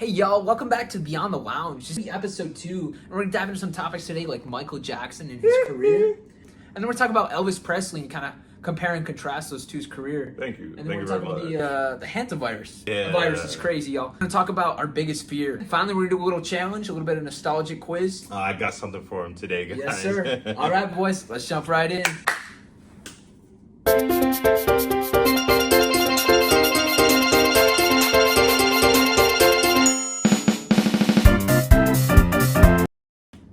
Hey y'all, welcome back to Beyond the Lounge. This is episode 2, and we're going to dive into some topics today like Michael Jackson and his career. And then we're talking about Elvis Presley and kind of compare and contrast those two's career. Thank you. And then we're talking about the Hantavirus. Yeah. The virus is crazy, y'all. We're going to talk about our biggest fear. And finally, we're going to do a little challenge, a little bit of nostalgic quiz. I got something for him today, guys. Yes, sir. All right, boys, let's jump right in.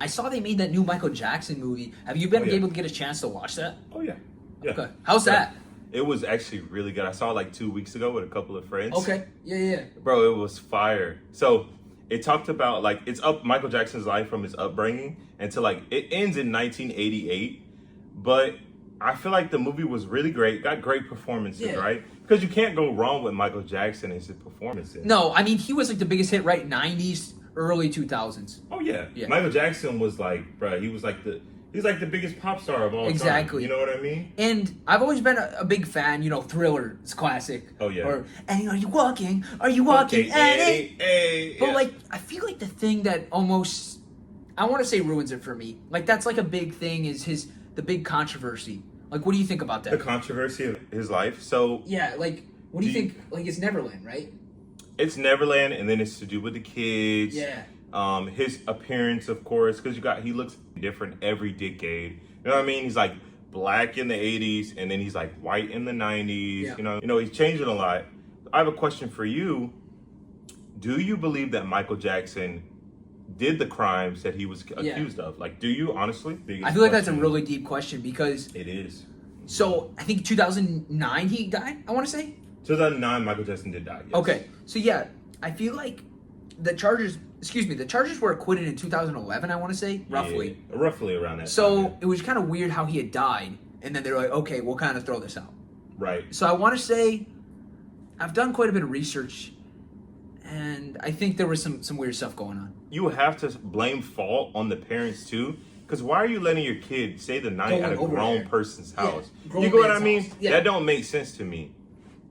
I saw they made that new Michael Jackson movie. Have you been able to get a chance to watch that? Oh, yeah. Okay. How's that? It was actually really good. I saw it like 2 weeks ago with a couple of friends. Okay. Yeah. Bro, it was fire. So it talked about like Michael Jackson's life from his upbringing until like it ends in 1988. But I feel like the movie was really great. Got great performances, right? Because you can't go wrong with Michael Jackson and his performances. No, I mean he was like the biggest hit, right? 90s, early 2000s. Oh yeah. Michael Jackson was like, bro, he's like the biggest pop star of all time. Exactly. You know what I mean? And I've always been a big fan, Thriller. It's classic. Oh yeah. Or and are you walking? Are you walking? Hey. But like I feel like the thing that almost I want to say ruins it for me. Like that's like a big thing is the big controversy. Like what do you think about that? The controversy of his life. So yeah, like what do you think? Like it's Neverland, right? It's Neverland, and then it's to do with the kids. Yeah. His appearance, of course, because he looks different every decade. You know what I mean? He's like black in the 80s, and then he's like white in the 90s. Yeah. You know, he's changing a lot. I have a question for you. Do you believe that Michael Jackson did the crimes that he was accused of? Like, do you honestly? I feel like that's a really deep question because it is. So I think 2009 he died. I want to say 2009 Michael Jackson did die. Yes. Okay, so yeah, I feel like the charges were acquitted in 2011. I want to say roughly around that. So time, it was kind of weird how he had died, and then they're like, okay, we'll kind of throw this out. Right. So I want to say I've done quite a bit of research, and I think there was some weird stuff going on. You have to blame fault on the parents too, because why are you letting your kid stay the night at a grown person's house? Yeah, you know what I mean? House. Yeah. That don't make sense to me,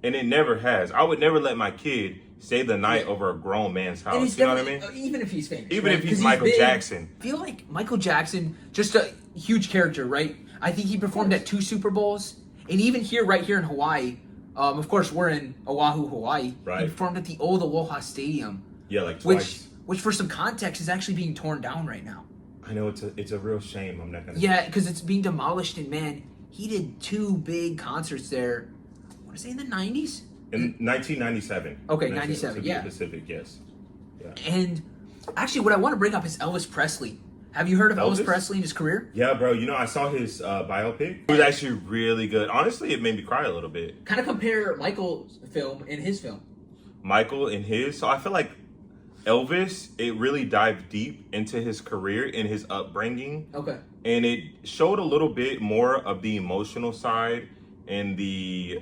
and it never has. I would never let my kid stay the night over a grown man's house. You know what I mean? Even if he's famous. Even right? if he's Michael Jackson. I feel like Michael Jackson, just a huge character, right? I think he performed at 2 Super Bowls, and even right here in Hawaii. Of course, we're in Oahu, Hawaii. Right. He performed at the old Aloha Stadium. Yeah, like twice. Which for some context, is actually being torn down right now. I know it's a real shame. I'm not gonna. Yeah, because it's being demolished, and man, he did 2 big concerts there. I want to say in the 90s. In 1997. Okay, 97. Yeah. Specific, yes. Yeah. And actually, what I want to bring up is Elvis Presley. Have you heard of Elvis Presley and his career? Yeah, bro. I saw his biopic. It was actually really good. Honestly, it made me cry a little bit. Kind of compare Michael's film and his film. Michael and his. So I feel like Elvis, it really dived deep into his career and his upbringing. Okay. And it showed a little bit more of the emotional side and the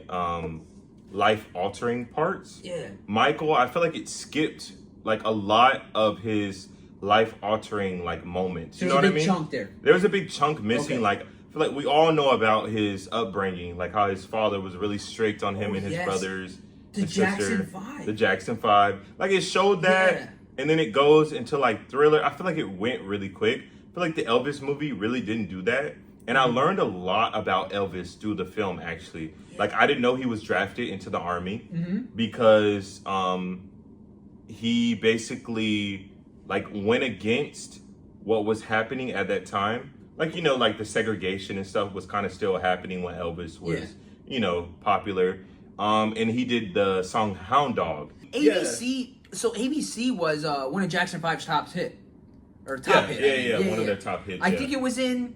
life-altering parts. Yeah. Michael, I feel like it skipped like a lot of his life-altering like moments. You know what I mean? There's a big chunk there. There was a big chunk missing. Okay. Like I feel like we all know about his upbringing, like how his father was really strict on him and his brothers. The Jackson 5. The Jackson 5. Like it showed that, and then it goes into like Thriller. I feel like it went really quick. I feel like the Elvis movie really didn't do that. And I learned a lot about Elvis through the film, actually. Like, I didn't know he was drafted into the army because he basically, like, went against what was happening at that time. Like, like the segregation and stuff was kind of still happening when Elvis was, popular. And he did the song Hound Dog. ABC, so ABC was one of Jackson 5's top hit. Or top hit. Yeah, one of their top hits. I think it was in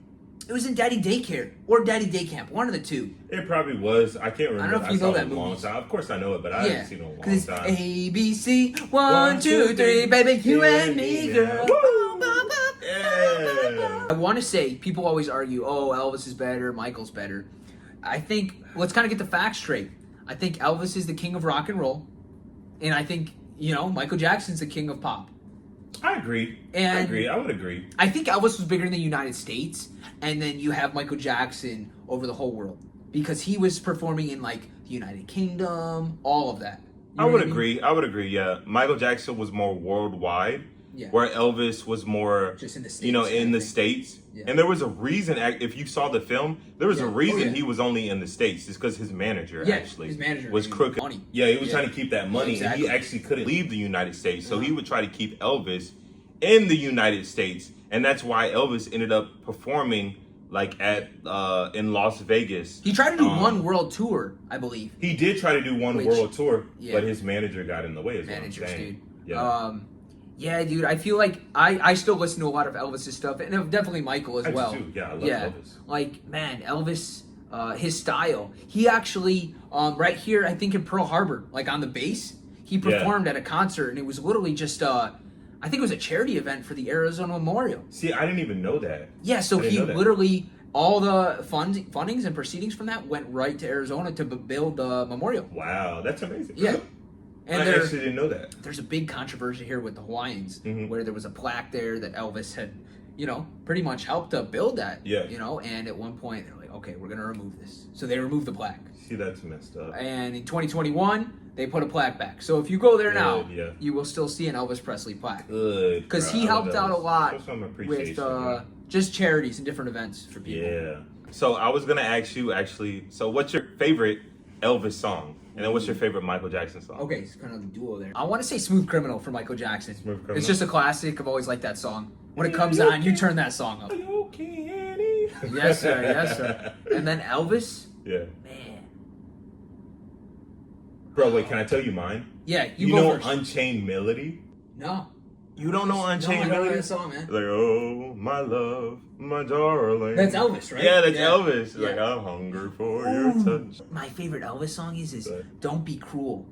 Daddy Daycare or Daddy Day Camp, one of the two. It probably was. I can't remember. I don't know if you know that movie. Of course I know it, but I haven't seen it in a long time. Because it's ABC, 1, 2, 3, baby, you and me, girl. Yeah. I want to say, people always argue, oh, Elvis is better, Michael's better. I think, let's kind of get the facts straight. I think Elvis is the king of rock and roll. And I think, Michael Jackson's the king of pop. I agree. I would agree. I think Elvis was bigger in the United States, and then you have Michael Jackson over the whole world because he was performing in like the United Kingdom, all of that. I would agree. I would agree. Yeah, Michael Jackson was more worldwide, where Elvis was more just in the States, in the States. Yeah. And there was a reason. If you saw the film, there was a reason he was only in the States. It's because his manager was crooked. Money. Yeah, he was trying to keep that money, and he actually couldn't leave the United States, so he would try to keep Elvis in the United States, and that's why Elvis ended up performing like at in Las Vegas. He tried to do one world tour, I believe. He did try to do one world tour, but his manager got in the way. Dude. Yeah. Yeah, dude. I feel like I still listen to a lot of Elvis's stuff, and definitely Michael as well. Too. Yeah, I love Elvis. Like, man, Elvis, his style. He actually right here, I think in Pearl Harbor, like on the base, he performed at a concert, and it was literally just I think it was a charity event for the Arizona Memorial. See, I didn't even know that. Yeah, so he literally, all the fundings and proceedings from that went right to Arizona to build the memorial. Wow, that's amazing. Yeah. And I actually didn't know that. There's a big controversy here with the Hawaiians, where there was a plaque there that Elvis had, pretty much helped to build that. Yeah. And at one point they're like, okay, we're going to remove this. So they removed the plaque. See, that's messed up. And in 2021, they put a plaque back. So if you go there now, you will still see an Elvis Presley plaque. Good. Because he helped out a lot with just charities and different events for people. Yeah. So I was going to ask you, actually, so what's your favorite Elvis song? And then what's your favorite Michael Jackson song? Okay, it's kind of a duo there. I want to say Smooth Criminal for Michael Jackson. Smooth Criminal? It's just a classic. I've always liked that song. When it comes on, you turn that song up. Yes, sir. Yes, sir. And then Elvis. Yeah. Man. Bro, wait, can I tell you mine? Yeah, you know first. Unchained Melody? No. You don't know Unchained Melody? No, I know that song, man. Like, oh, my love, my darling. That's Elvis, right? Yeah, that's Elvis. Yeah. Like, I'm hungry for your touch. My favorite Elvis song is Don't Be Cruel.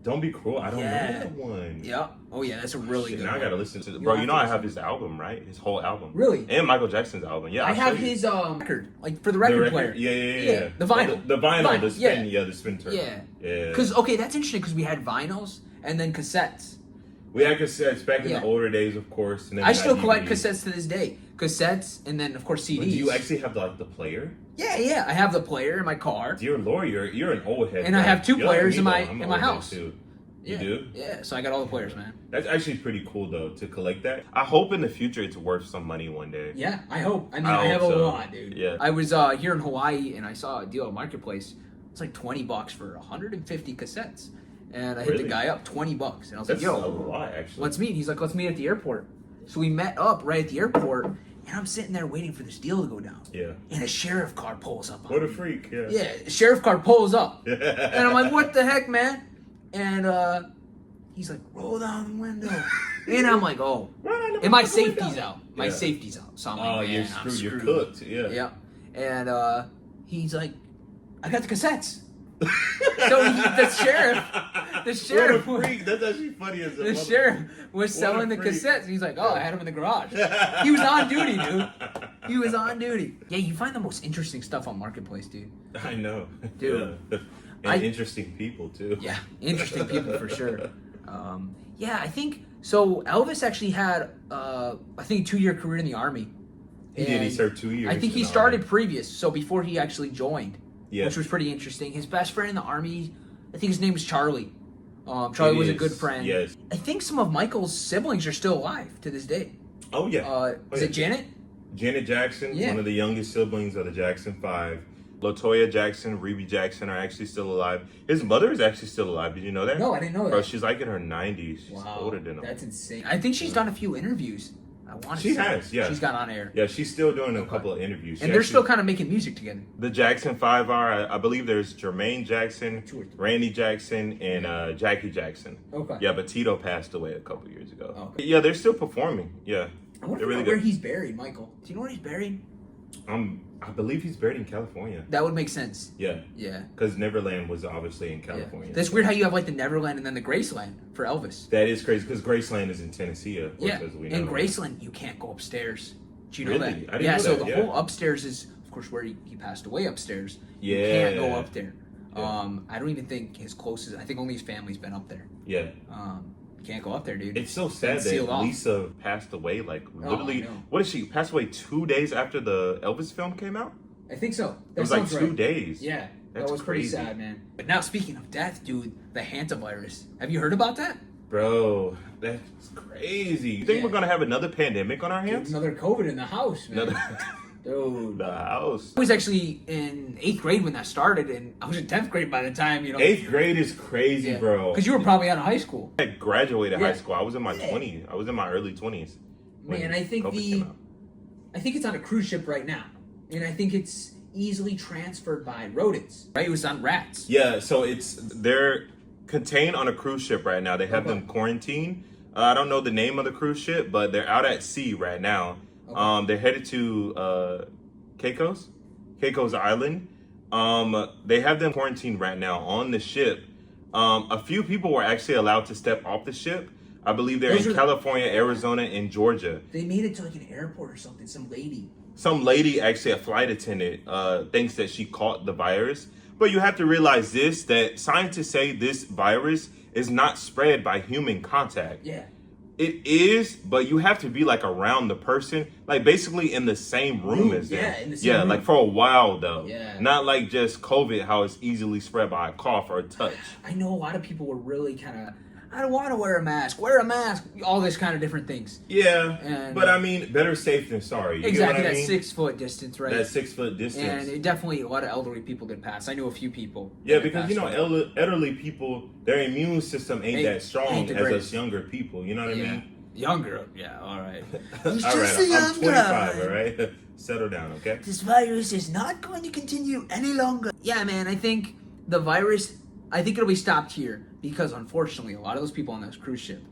Don't Be Cruel? I don't know that one. Yeah. Oh, yeah, that's a really good one. Now I gotta listen to it. Bro, I have his album, right? His whole album. Really? And Michael Jackson's album. Yeah, I have his record, like for the record player. Yeah. The vinyl. The vinyl, the spin, the spin turn. Yeah. Yeah. Because, that's interesting because we had vinyls and then cassettes. We had cassettes back in the older days, of course. And then I still collect cassettes to this day. Cassettes and then, of course, CDs. But do you actually have the player? Yeah. I have the player in my car. Dear Lord, you're an old head. And I have two players in my house. Too. You do? Yeah, so I got all the players, man. That's actually pretty cool, though, to collect that. I hope in the future it's worth some money one day. Yeah, I hope. I mean, I have a lot, dude. Yeah. I was here in Hawaii, and I saw a deal at Marketplace. It's like $20 for 150 cassettes. And I hit the guy up, $20. And I was like, yo, a lot, actually. Let's meet. He's like, let's meet at the airport. So we met up right at the airport, and I'm sitting there waiting for this deal to go down. Yeah. And a sheriff car pulls up on What a me. freak, yeah. Yeah, a sheriff car pulls up. And I'm like, what the heck, man? And he's like, roll down the window. And I'm like, oh. And my safety's out. My safety's out. So I'm like, man, I'm screwed. You're cooked, yeah. And he's like, I got the cassettes. So the sheriff, what a freak. That's actually funny as the sheriff was selling the cassettes. He's like, oh, I had them in the garage. He was on duty, dude. He was on duty. Yeah, you find the most interesting stuff on Marketplace, dude. I know, dude. Yeah. And interesting people too. Yeah, interesting people for sure. I think so. Elvis actually had, I think, a 2-year career in the army. He did. He served 2 years. I think he started previous, so before he actually joined. Yeah. Which was pretty interesting. His best friend in the army, I think his name was Charlie. Charlie was a good friend. Yes. I think some of Michael's siblings are still alive to this day. Oh, yeah. Is it Janet? Janet Jackson, one of the youngest siblings of the Jackson 5. LaToya Jackson, Rebe Jackson are actually still alive. His mother is actually still alive. Did you know that? No, I didn't know that. Bro, she's like in her 90s. She's older than him. That's insane. I think she's done a few interviews. She has, yeah. She's got on air. Yeah, she's still doing a couple of interviews. And they're still kind of making music together. The Jackson 5 are, I believe there's Jermaine Jackson, Randy Jackson, and Jackie Jackson. Okay. Yeah, but Tito passed away a couple years ago. Okay. Yeah, they're still performing. Yeah. I wonder where he's buried, Michael. Do you know where he's buried? I believe he's buried in California. That would make sense. Yeah. Yeah. Because Neverland was obviously in California. Yeah. That's weird how you have like the Neverland and then the Graceland for Elvis. That is crazy because Graceland is in Tennessee. Of course, as we know. And Graceland, you can't go upstairs. Do you know that? I didn't know so that. The whole upstairs is, of course, where he passed away upstairs. Yeah. You can't go up there. Yeah. I don't even think his closest, I think only his family's been up there. Yeah. You can't go up there, dude. It's so sad that Lisa passed away, like literally, what did she pass away 2 days after the Elvis film came out? I think so. It was like 2 days. Yeah. That was pretty sad, man. But now, speaking of death, dude, the Hantavirus. Have you heard about that? Bro, that's crazy. You think we're gonna have another pandemic on our hands? Another COVID in the house, man. Dude. The house. I was actually in 8th grade when that started, and I was in 10th grade by the time, 8th grade is crazy, bro. Because you were probably out of high school. I graduated high school. I was in my 20s. I was in my early 20s. Man, I think it's on a cruise ship right now. And I think it's easily transferred by rodents, right? It was on rats. Yeah, so they're contained on a cruise ship right now. They have them quarantined. I don't know the name of the cruise ship, but they're out at sea right now. They're headed to Caicos Island. They have them quarantined right now on the ship. A few people were actually allowed to step off the ship. I believe they're in California, Arizona, and Georgia. They made it to like an airport or something. Some lady, actually a flight attendant, thinks that she caught the virus. But you have to realize that scientists say this virus is not spread by human contact. Yeah. It is, but you have to be like around the person, like basically in the same room as them. Yeah, in the same room. Like for a while though. Yeah. Not like just COVID, how it's easily spread by a cough or a touch. I know a lot of people were really kind of, I don't want to wear a mask, all this kind of different things. Yeah, but I mean, better safe than sorry. You exactly, get what I that mean? 6 foot distance, right? That 6 foot distance. And it definitely, a lot of elderly people did pass. I knew a few people. Yeah, because elderly people, their immune system ain't that strong as us younger people. You know what I mean? Younger, yeah, all right. All right, I'm 25, all right? Settle down, okay? This virus is not going to continue any longer. Yeah, man, I think the virus, it'll be stopped here because, unfortunately, a lot of those people on this cruise ship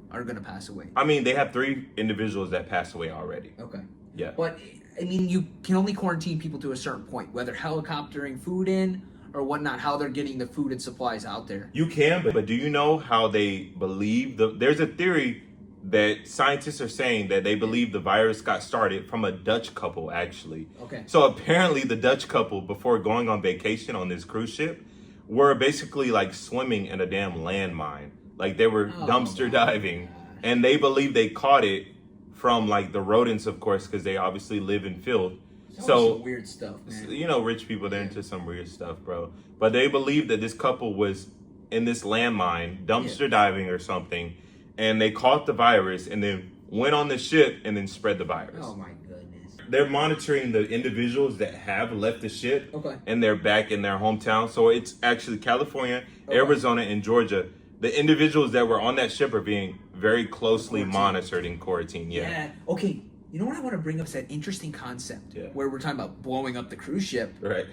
are going to pass away. I mean, they have 3 individuals that passed away already. Okay. Yeah. But, I mean, you can only quarantine people to a certain point, whether helicoptering food in or whatnot, how they're getting the food and supplies out there. You can, but do you know how they believe? There's a theory that scientists are saying that they believe the virus got started from a Dutch couple, actually. Okay. So apparently the Dutch couple, before going on vacation on this cruise ship, were basically like swimming in a damn landmine. Like they were dumpster diving. And they believe they caught it from like the rodents, of course, because they obviously live in filth. So some weird stuff, man. You know, rich people, they're into some weird stuff, bro. But they believe that this couple was in this landmine, dumpster diving or something, and they caught the virus and then went on the ship and then spread the virus. Oh my goodness. They're monitoring the individuals that have left the ship and they're back in their hometown. So it's actually California, Arizona, and Georgia. The individuals that were on that ship are being very closely monitored in quarantine. Yeah. Okay. You know what I want to bring up is that interesting concept where we're talking about blowing up the cruise ship. Right.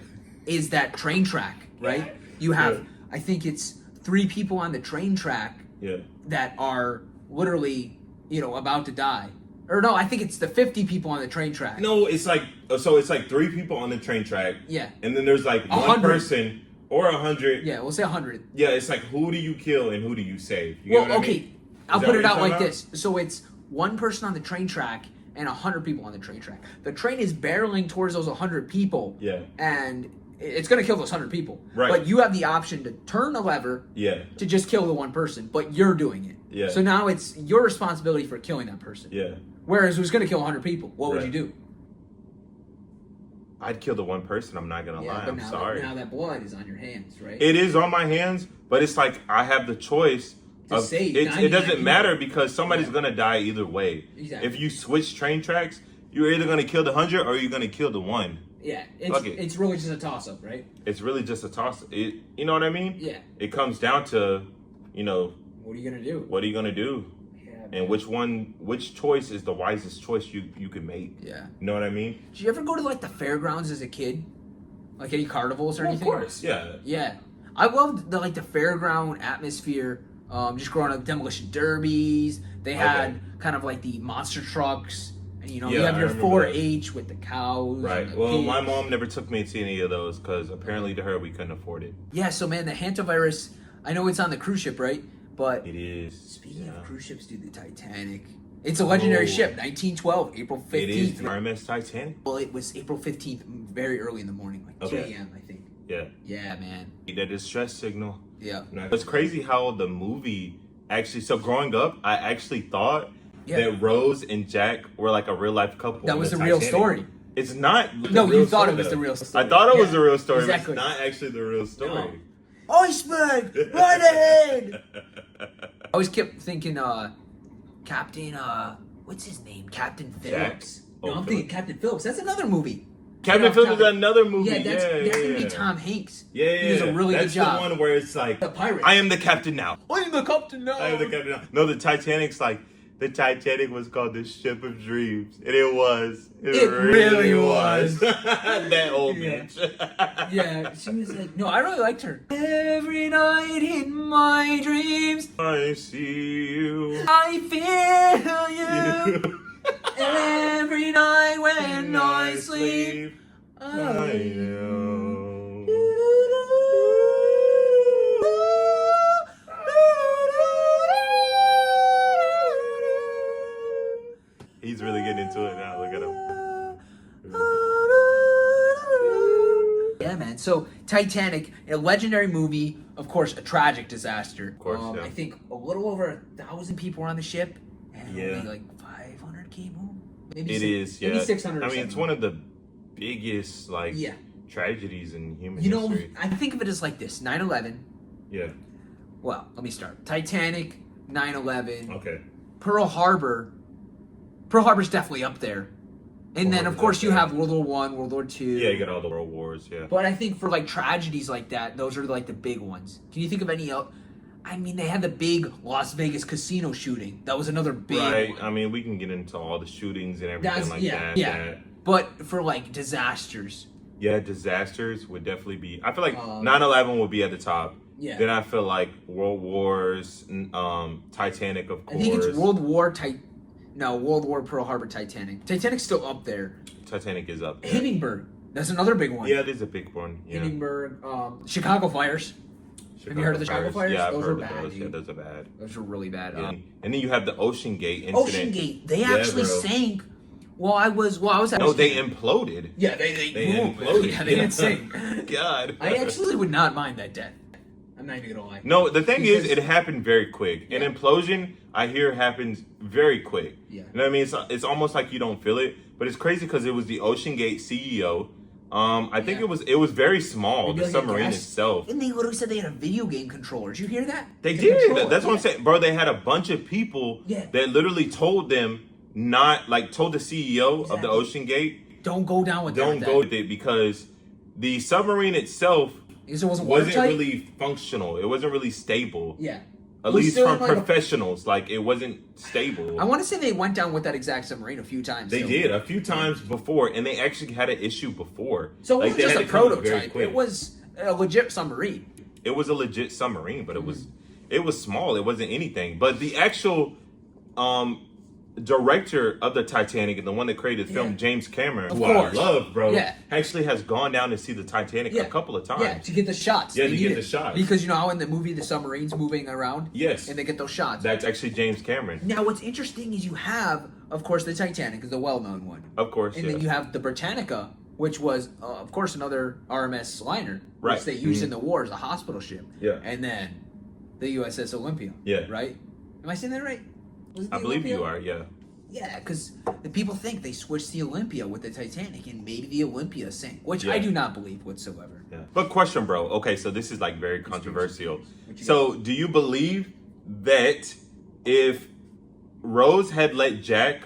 Is that train track, right? You have, I think it's 3 people on the train track that are literally, about to die. Or no, I think it's the 50 people on the train track. No, it's like, so it's like 3 people on the train track. Yeah. And then there's like 1 person or 100. Yeah, we'll say 100. Yeah, it's like, who do you kill and who do you save? You well, okay, mean? I'll put it out like this. So it's 1 person on the train track and 100 people on the train track. The train is barreling towards those 100 people. Yeah. And it's going to kill those 100 people. Right. But you have the option to turn a lever to just kill the 1 person, but you're doing it. Yeah. So now it's your responsibility for killing that person. Yeah. Whereas who's going to kill 100 people? What would you do? I'd kill the 1 person. I'm not going to lie. I'm sorry. Now that blood is on your hands, right? It is on my hands, but it's like I have the choice. It doesn't matter because somebody's going to die either way. Exactly. If you switch train tracks, you're either going to kill the 100 or you're going to kill the 1. Yeah, it's really just a toss-up, right? It's really just a toss-up. You know what I mean? Yeah. It comes down to, what are you going to do? What are you going to do? Yeah, and which choice is the wisest choice you could make? Yeah. You know what I mean? Did you ever go to like the fairgrounds as a kid? Like any carnivals or anything? Of course, yeah. Yeah. I loved the fairground atmosphere. Just growing up, demolition derbies. They had kind of like the monster trucks. And, you have your 4-H with the cows. Right. And well, pigs. my mom never took me to any of those because apparently to her we couldn't afford it. Yeah. So man, the Hantavirus. I know it's on the cruise ship, right? But it is. Speaking of cruise ships, dude, the Titanic. It's a legendary ship. 1912, April 15th. It is the RMS Titanic. Well, it was April 15th, very early in the morning, like 2 a.m. I think. Yeah. Yeah, man. That distress signal. Yeah. It's crazy how the movie actually. So growing up, I actually thought that Rose and Jack were like a real life couple. That was the real story. It's not. No, the real you thought story, it was though. the real story. I thought it was Yeah, the real story, exactly. but it's not actually the real story. No. Iceberg, right ahead. I always kept thinking, Captain, what's his name? Captain Phillips. Oh, No, I'm thinking Captain Phillips. That's another movie. Captain Phillips is another movie. Yeah, that's gonna be Tom Hanks. Yeah, He does a really that's good job. the one where it's like, The pirate. I am the captain now. I'm the captain now. I am the captain now. No, the Titanic's like, the Titanic was called the Ship of Dreams. And it was. It really was. That old Yeah. bitch. Yeah, she was like, no, I really liked her. Every night in my dreams, I see you. I feel you. Every night when I sleep, I know. He's really getting into it now. Look at him. Yeah, man. So Titanic, a legendary movie, of course, a tragic disaster. Of course, yeah. I think a little over 1,000 people were on the ship, and Yeah. only like 500 came home. Maybe It is, yeah. Maybe 600. I mean, it's one of the biggest, like, Yeah. tragedies in human You know, history. I think of it as like this: 9/11. Yeah. Well, let me start. Titanic, 9/11, Okay. Pearl Harbor. Pearl Harbor's definitely up there. And then, of Harbor's course, up you there. have World War One, World War Two. Yeah, you got all the world wars, yeah. But I think for like tragedies like that, those are like the big ones. Can you think of any else? I mean, they had the big Las Vegas casino shooting. That was another big Right. one. I mean, we can get into all the shootings and everything That's- like yeah, that. yeah. But for like disasters, Yeah, disasters would definitely be. I feel like 9/11 9/11 would be at the top. yeah. Then I feel like World Wars, Titanic, of I course. think it's World War Pearl Harbor, Titanic. Titanic's still up there. Titanic is up there. Hindenburg, that's another big one. Yeah, it is a big one. Yeah. Hindenburg, Chicago fires. Have you heard of the Chicago fires? Yeah, I've Those heard are of bad, those. dude. Yeah, those are bad. Those are really bad. Yeah. And then you have the Ocean Gate incident. Ocean Gate, they Yeah, actually bro. sank. I was at No, they imploded. Yeah, they imploded. Yeah, they didn't sink. God. I actually would not mind that death. I'm not even gonna lie. No, the thing is, Because- it happened very quick. Yeah. An implosion, I hear, happens very quick. Yeah. You know what I mean? It's almost like you don't feel it, but it's crazy because it was the Ocean Gate CEO. I think Yeah. it was very small, Maybe the like a submarine gas- itself. And they literally said they had a video game controller. Did you hear that? They The did. controller, That's what I'm yeah. saying, bro. They had a bunch of people Yeah. that literally told them told the CEO of the Exactly. Ocean Gate, Don't go down with don't that. go with it because the submarine itself Because it wasn't wasn't watertight? really functional. It wasn't really stable. Yeah. At It was least still from like a- professionals, like it wasn't stable. I want to say they went down with that exact submarine a few times. They too. did a few times before, and they actually had an issue before. So it Like, wasn't they just had a to come very prototype. quick. It was a legit submarine. It was a legit submarine, but it was small. It wasn't anything. But the actual director of the Titanic and the one that created the film, Yeah. James Cameron, Of who I course. love, bro, Yeah. actually has gone down to see the Titanic Yeah. a couple of times. Yeah, to get the shots. Yeah, They to get need the it. shots. Because you know how in the movie the submarine's moving around? Yes. And they get those shots. That's actually James Cameron. Now, what's interesting is you have, of course, the Titanic is the well-known one. Of course, And yeah. then you have the Britannica, which was, of course, another RMS liner, Right. which they used Mhm. in the war as a hospital ship. Yeah. And then the USS Olympia. Yeah. Right? Am I saying that right? Was it I the believe Olympia? you are, yeah. Yeah, because the people think they switched the Olympia with the Titanic, and maybe the Olympia sank, which Yeah. I do not believe whatsoever. Yeah. But question, bro. Okay, so this is like very controversial. What you So, do you believe that if Rose had let Jack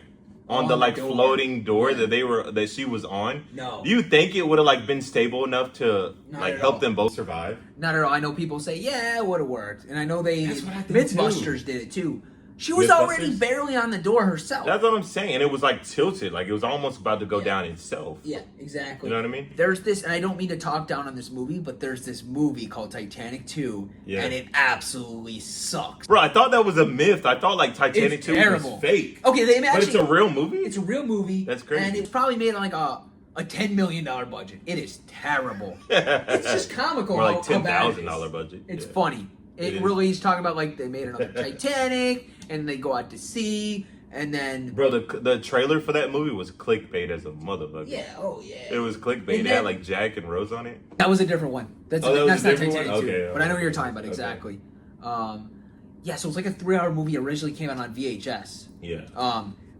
on the On like the door. floating door Yeah. that she was on, No. do you think it would have like been stable enough to Not like at help all. them both survive? Not at all. I know people say, yeah, it would have worked. And I know That's what I think, Mythbusters did it too. She was already Mythbusters? barely on the door herself. That's what I'm saying. And it was like tilted, like it was almost about to go Yeah. down itself. Yeah, exactly. You know what I mean? There's this, and I don't mean to talk down on this movie, but there's this movie called Titanic 2, Yeah. and it absolutely sucks. Bro, I thought that was a myth. I thought like Titanic It's 2 terrible. was fake. Okay, they But actually. it's a real movie? It's a real movie. That's crazy. And it's probably made on like a $10 million budget. It is terrible. It's just comical. Or like how bad it is. $10,000 budget. It's Yeah. funny. It It is. really is talking about like they made another Titanic and they go out to sea and then Bro, the trailer for that movie was clickbait as a motherfucker. yeah, oh yeah. It was clickbait. And It had then- like Jack and Rose on it. That was a different one. That's Oh, that was that's a not different Titanic one? 2. Okay, But I know what okay. you're talking about Okay. exactly. Yeah, so it's like a 3-hour movie originally came out on VHS. Yeah.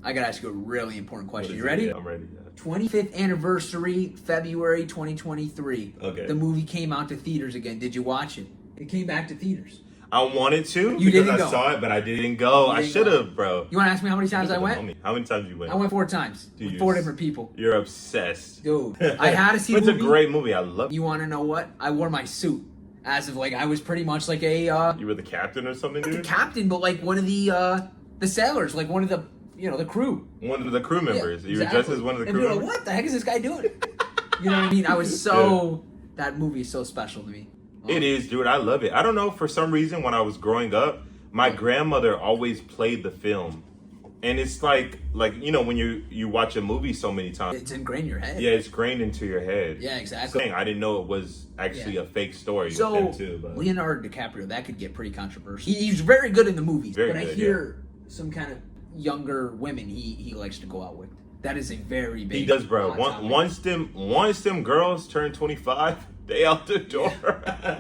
I gotta ask you a really important question. You What is ready? it? Yeah, I'm ready. Yeah. 25th anniversary, February 2023. Okay. The movie came out to theaters again. Did you watch it? It came back to theaters. I wanted to You because didn't I go. saw it, but I didn't go. You I didn't should go. have, bro. You want to ask me how many times I Look at the went? homie. How many times you went? I went 4 times with Dude, 4 different people. You're obsessed. Dude, I had to see It's the a movie. great movie. I love it. You want to know what? I wore my suit as if like I was pretty much like a You were the captain or something, the dude? captain, but like one of the sailors, like one of the the crew. One of the crew members. Yeah, You were exactly. dressed as one of the And crew people were members? like, what the heck is this guy doing? You know what I mean? I was so that movie is so special to me. It is, dude. I love it. I don't know, for some reason, when I was growing up, my grandmother always played the film. And it's like when you watch a movie so many times. It's ingrained in your head. Yeah, it's grained into your head. Yeah, exactly. I didn't know it was actually a fake story So with them too. But Leonardo DiCaprio, that could get pretty controversial. He's very good in the movies, Very but I good, hear some kind of younger women he likes to go out with. That is a very big. he does, bro. hot topic. Once them girls turn 25, they out the door.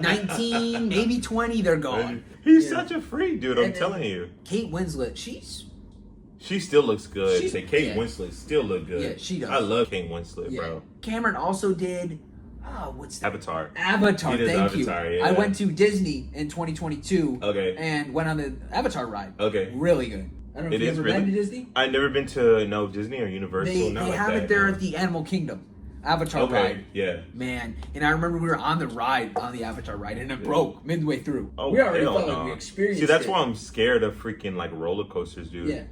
19, maybe 20, they're gone. He's Yeah. such a freak, dude. I'm And then telling you. Kate Winslet, she's She still looks good. She's- Kate yeah. Winslet still look good. Yeah, she does. I love Kate Winslet, bro. Cameron also did. What's that? Avatar. Avatar. He does Thank Avatar, you. yeah. I went to Disney in 2022. Okay. And went on the Avatar ride. Okay. Really good. I don't know if It you've is ever really. been to Disney. I've never been to Disney or Universal. They not like have that, it there no. at the Animal Kingdom. Avatar Okay. ride. Yeah. Man, and I remember we were on the ride, on the Avatar ride, and it broke midway through. Oh, We already hell felt no. like we experienced See, that's it. why I'm scared of freaking like roller coasters, dude. Yeah.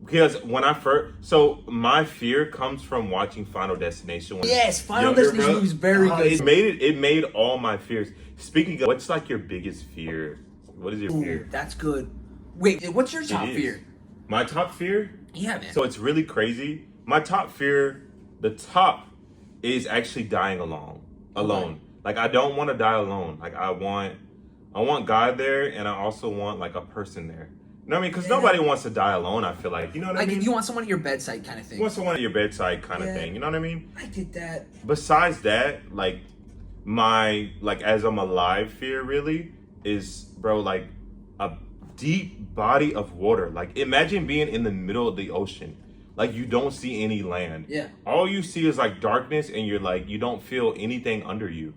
Because when I first, so my fear comes from watching Final Destination. When Yes, Final younger, Destination bro. was very good. It made all my fears. Speaking of, what's like your biggest fear? What is your Ooh, fear? that's good. Wait, what's your top It is. fear? My top fear? Yeah, man. So it's really crazy. My top fear, the top, is actually dying alone. Okay. Like I don't want to die alone. Like I want God there, and I also want like a person there. You know what I mean? Because nobody wants to die alone. I feel like, you know what I like mean. you want someone at your bedside kind of thing. You want someone at your bedside kind of Yeah. thing. You know what I mean? I get that. Besides that, like my as I'm alive fear really is, bro, like a deep body of water. Like imagine being in the middle of the ocean. Like you don't see any land. Yeah. All you see is like darkness, and you're like you don't feel anything under you.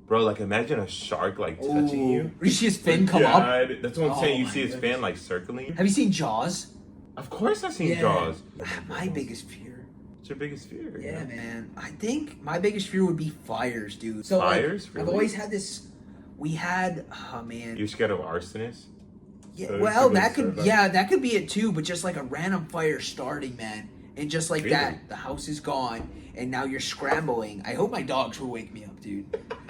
Bro, like imagine a shark like touching you. You see his fin come up. God, that's what I'm Oh saying. You my see his goodness. fan like circling you. Have you seen Jaws? Of course I've seen Jaws. My biggest fear. What's your biggest fear? Yeah, man. I think my biggest fear would be fires, dude. So like, Fires? I've Really? always had this. We had. Oh man. You're scared of arsonists? Yeah, So well, you that could could. serve Yeah, that could be it too. But just like a random fire starting, man, and just like Really? that, the house is gone, and now you're scrambling. I hope my dogs will wake me up, dude.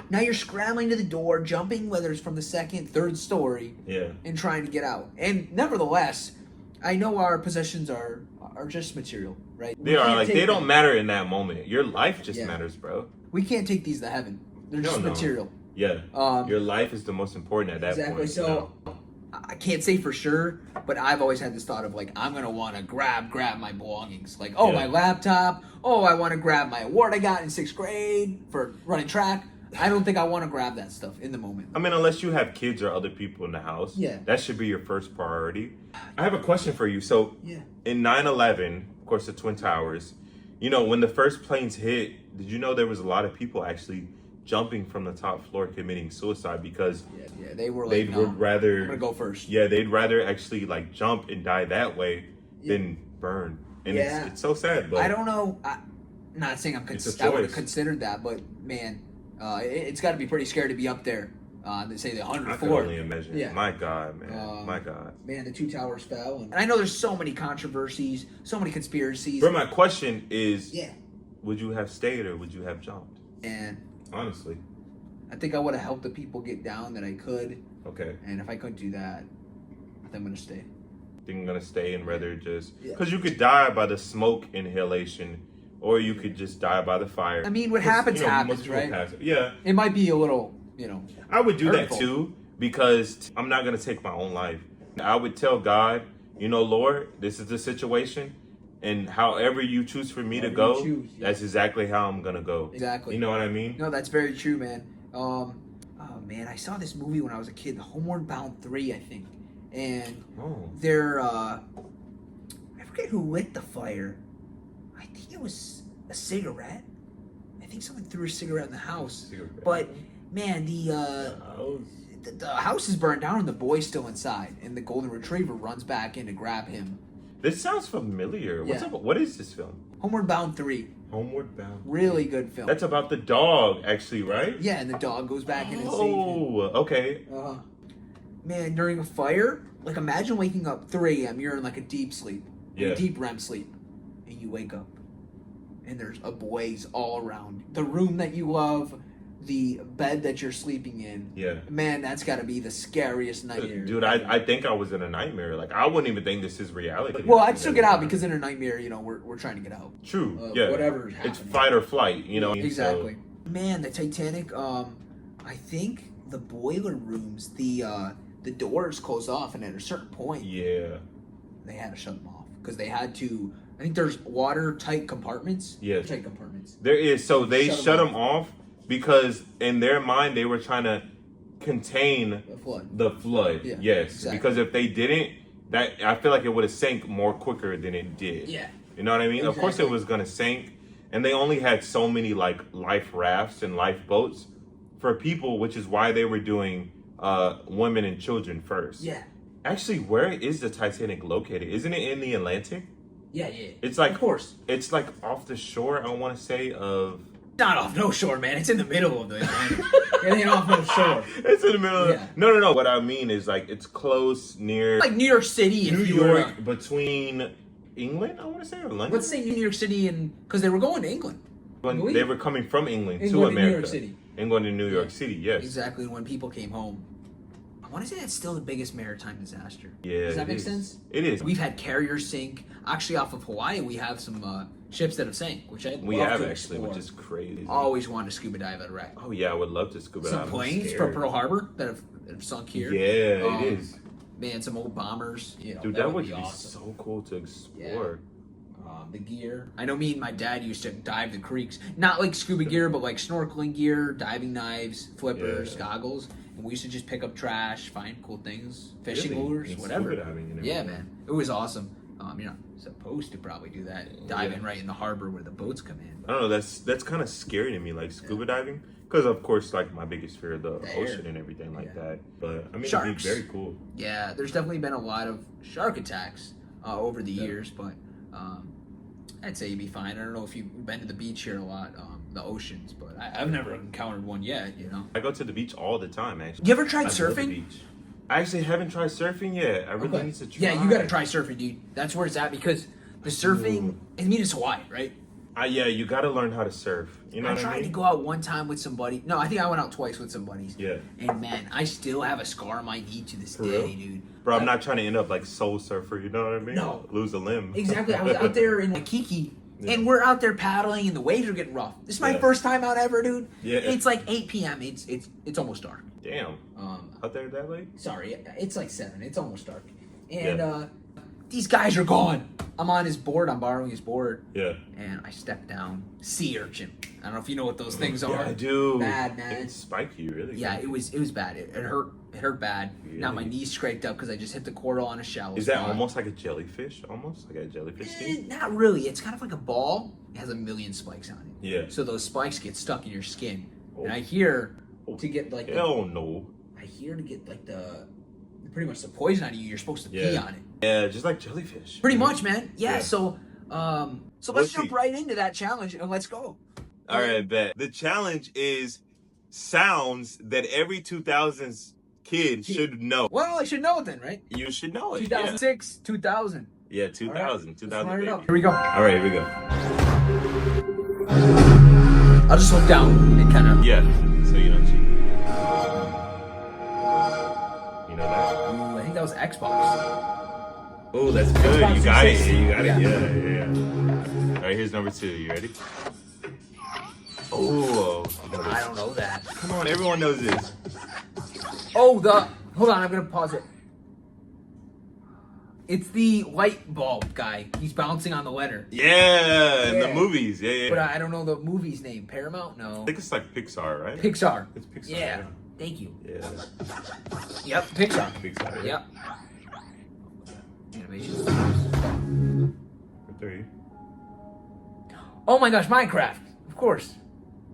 Now you're scrambling to the door, jumping whether it's from the second, third story, Yeah. and trying to get out. And nevertheless, I know our possessions are just material, right? They We are can't like take they don't them. matter in that moment. Your life just Yeah. matters, bro. We can't take these to heaven. They're just No. material. Yeah. Um, Your life is the most important at that exactly. point. So I can't say for sure, but I've always had this thought of like I'm gonna want to grab my belongings. Like my laptop. Oh, I want to grab my award I got in 6th grade for running track. I don't think I want to grab that stuff in the moment. I mean, unless you have kids or other people in the house, Yeah. that should be your first priority. I have a question for you. So, Yeah. in 9/11, of course, the Twin Towers, when the first planes hit, did you know there was a lot of people actually jumping from the top floor committing suicide because Yeah, they were like, they no, would rather I'm gonna go first. Yeah, they'd rather actually like jump and die that way than burn. And Yeah. it's so sad, but I don't know. Not saying It's a I would have choice. considered that, but man, it's got to be pretty scary to be up there. They say the I can 104. only imagine. Yeah. My God, man. My God. Man, the 2 towers fell, and I know there's so many controversies, so many conspiracies. But my question is, Yeah, would you have stayed or would you have jumped? and Honestly. I think I would have helped the people get down that I could, Okay. and if I couldn't do that, I think I'm gonna stay. Think I'm gonna stay and rather just Yeah. because you could die by the smoke inhalation, or you could just die by the fire. I mean, what 'Cause, happens most happens, people right? pass it. Yeah, It might be a little, I would do Hurtful. that too because I'm not gonna take my own life. I would tell God, Lord, this is the situation, and however you choose for me to However go, you choose, yeah. that's exactly how I'm gonna go. Exactly. You know what I mean? No, that's very true, man. Oh man, I saw this movie when I was a kid, Homeward Bound 3, I think, and Oh. they're I forget who lit the fire. I think it was a cigarette. I think someone threw a cigarette in the house. But man, the house is burned down and the boy's still inside, and the golden retriever runs back in to grab him. This sounds familiar. What's up? What is this film? Homeward Bound 3. Homeward Bound. Really good film. That's about the dog, actually, right? Yeah, and the dog goes back in and saves him. Oh, okay. Man, during a fire, like imagine waking up 3 a.m. You're in like a deep sleep, a deep REM sleep, and you wake up, and there's a blaze all around the room that you love, the bed that you're sleeping in. Yeah. Man, that's got to be the scariest nightmare. Dude, I think I was in a nightmare. Like, I wouldn't even think this is reality. Well, I'd still get out because in a nightmare, you know, we're trying to get out. True. Yeah. Whatever's happening. It's fight or flight, you know. Exactly. So. Man, the Titanic. I think the boiler rooms, the doors closed off, and at a certain point, they had to shut them off because they had to. I think there's watertight compartments. Yes. Tight compartments. There is. So they shut them off. Because in their mind, they were trying to contain the flood. Yeah, yes. Exactly. Because if they didn't, I feel like it would have sank more quicker than it did. Yeah. You know what I mean? Exactly. Of course it was going to sink. And they only had so many like life rafts and lifeboats for people, which is why they were doing women and children first. Yeah. Actually, where is the Titanic located? Isn't it in the Atlantic? Yeah. It's like, of course. It's like off the shore, I want to say, of... Not off no shore, man. It's in the middle of the Atlantic. It ain't off no shore. It's in the middle of No. What I mean is like it's close near like New York City. New York between England, I want to say, or London. Let's say New York City, because they were going to England. When they were coming from England to America. New York City. England and New York City, yes. Exactly, when people came home. I want to say that's still the biggest maritime disaster. Yeah. Does that make sense? It is. We've had carriers sink. Actually, off of Hawaii, we have some ships that have sank, which I'd love to explore. which is crazy. Always wanted to scuba dive at a wreck. Oh yeah, I would love to scuba dive. Some planes from Pearl Harbor that have sunk here. Yeah, it is. Man, some old bombers. You know, dude, that would be awesome. so cool to explore. The gear. I know me and my dad used to dive the creeks. Not like scuba gear, but like snorkeling gear, diving knives, flippers, goggles. And we used to just pick up trash, find cool things, fishing lures, whatever. Scuba diving and yeah, man. It was awesome. You're not supposed to probably do that. Diving right in the harbor where the boats come in. I don't know. That's kind of scary to me, like scuba diving. Because, of course, like my biggest fear of the ocean and everything like that. But, I mean, Sharks. it'd be very cool. Yeah, there's definitely been a lot of shark attacks over the years, but I'd say you'd be fine. I don't know if you've been to the beach here a lot, the oceans, but I've never encountered one yet, you know? I go to the beach all the time, actually. You ever tried I love the surfing? beach. I actually haven't tried surfing yet. I really need to try. Yeah, you gotta try surfing, dude. That's where it's at because the surfing, I mean, it's Hawaii, right? Yeah, you gotta learn how to surf. You know what I mean? I tried to go out one time with somebody. No, I think I went out twice with some buddies. Yeah. And man, I still have a scar on my knee to this day, real? dude. Bro, I'm not trying to end up like Soul Surfer, you know what I mean? No. Lose a limb. Exactly. I was out there in Waikiki, and we're out there paddling, and the waves are getting rough. This is my first time out ever, dude. Yeah. It's like 8 p.m. It's almost dark. Damn. Out there that late? Sorry, it's like 7. It's almost dark. And these guys are gone. I'm on his board. I'm borrowing his board. Yeah. And I step down. Sea urchin. I don't know if you know what those things are. Yeah, I do. Bad, man. It spike you, really. Yeah, it was bad. It hurt. It hurt bad. Really? Now my knee's scraped up because I just hit the coral on a shallow Is that spot. Almost like a jellyfish? Almost like a jellyfish skin? Not really. It's kind of like a ball. It has a million spikes on it. Yeah. So those spikes get stuck in your skin. And I hear to get like no. I hear to get like pretty much the poison out of you. You're supposed to pee on it. Yeah, just like jellyfish. Pretty much, man. Yeah. So let's jump right into that challenge and let's go. All right, bet. The challenge is sounds that every 2000s kid should know. Well, I should know it then, right? You should know it. 2006, 2000. Yeah, 2000. Right. 2000. Here we go. All right, here we go. I'll just look down and kind of. Yeah, so you don't cheat. You know that? Ooh, I think that was Xbox. Oh, that's good. Xbox You got it. 360. You got it. Yeah. All right, here's number 2. You ready? Oh, I don't know that. Come on, everyone knows this. Oh, hold on, I'm gonna pause it. It's the light bulb guy. He's bouncing on the letter. Yeah, in the movies. Yeah. But I don't know the movie's name. Paramount? No. I think it's like Pixar, right? Pixar. It's Pixar. Yeah. Thank you. Yeah. Yep, Pixar. Pixar. Yep. Animation studios. 3. Oh my gosh, Minecraft. Of course.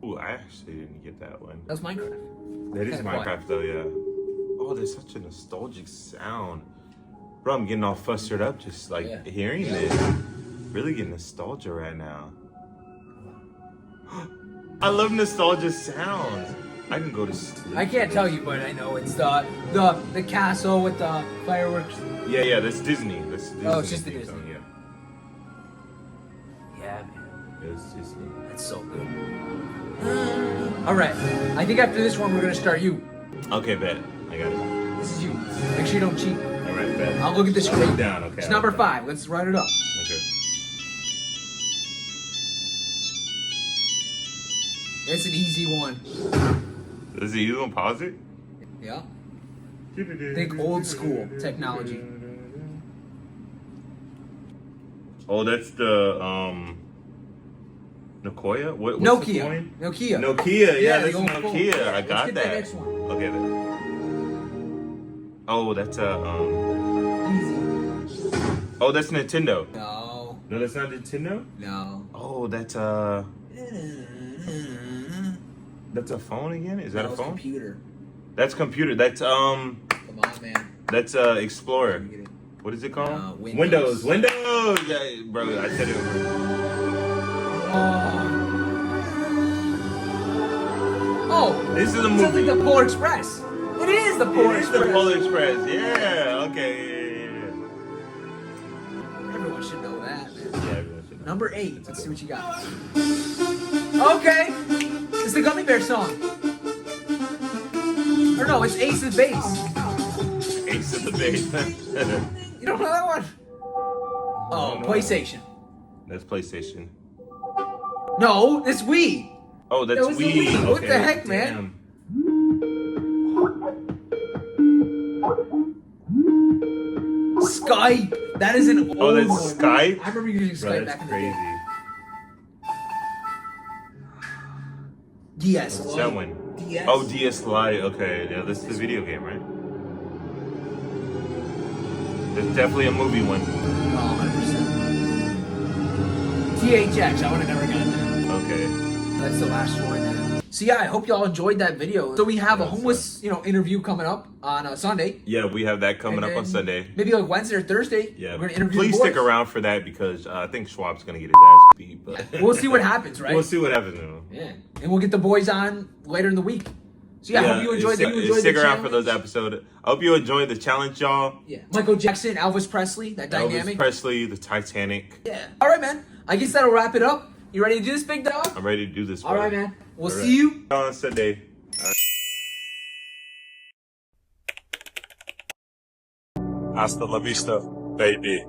Ooh, I actually didn't get that one. That's Minecraft. That is Kinda Minecraft though, yeah. Oh, there's such a nostalgic sound. Bro, I'm getting all flustered up just like hearing this. Really getting nostalgia right now. I love nostalgia sounds. I can go to sleep. I can't tell you, but I know it's the castle with the fireworks. Yeah, that's Disney. That's Disney. Oh, it's just the theme Disney. song, yeah. Yeah, man. It's Disney. That's so good. All right. I think after this one, we're gonna start you. Okay, bet. I got it. This is you. Make sure you don't cheat. All right, bet. I'll look at the I'll look screen. down, okay. It's I'll number look down. 5. Let's write it up. Okay. It's an easy one. Is it you gonna pause it? Yeah. Think old school technology. Oh, that's the Nokia? What's Nokia. the coin? Nokia. Nokia, yeah, they that's go full. Nokia. I Let's got get that. the next one. Okay then. Oh, that's Easy. oh, that's Nintendo. No. No, that's not Nintendo? No. Oh, that's a phone again? Is that a phone? Computer. That's computer. That's Come on, man. that's Explorer. Get it. What is it called? Windows. Windows. Yeah, bro, I said it. Oh, This is a sounds like movie. the Polar Express. It is the Polar It is Express. the Polar Express. Yeah. Okay. Yeah. Everyone should know that, man. Yeah, everyone should know. Number 8. Let's see what you got. Okay. It's the Gummy Bear song. Or no, it's Ace of Base. Ace of the Base. You don't know that one? Oh, No. PlayStation. That's PlayStation. No, it's Wii. Oh, that's That was the Wii. Wii. What Okay, the heck, man? Skype. That is an old Oh, that's one. Skype? I remember using Bro, Skype that's back in crazy. the day. DS. What's that one? DS. Oh, DS Lite. Okay, yeah, this is the video game, right? There's definitely a movie one. Oh, 100%. THX. I would have never gotten that. Okay. That's the last one. So yeah, I hope y'all enjoyed that video. So we have a homeless, interview coming up on Sunday. Yeah, we have that coming And up on then Sunday. Maybe like Wednesday or Thursday. Yeah. We're gonna interview Please the boys. stick around for that because I think Schwab's gonna get his ass beat. But We'll see what happens, right? We'll see what happens. Though. Yeah, and we'll get the boys on later in the week. So yeah, I hope you enjoyed Stick the around for challenge. those episodes. I hope you enjoyed the challenge, y'all. Yeah, Michael Jackson, Elvis Presley, that dynamic. Elvis Presley, the Titanic. Yeah. All right, man. I guess that'll wrap it up. You ready to do this, big dog? I'm ready to do this. All right, brother. man. We'll All see you on Sunday. Hasta la vista, baby.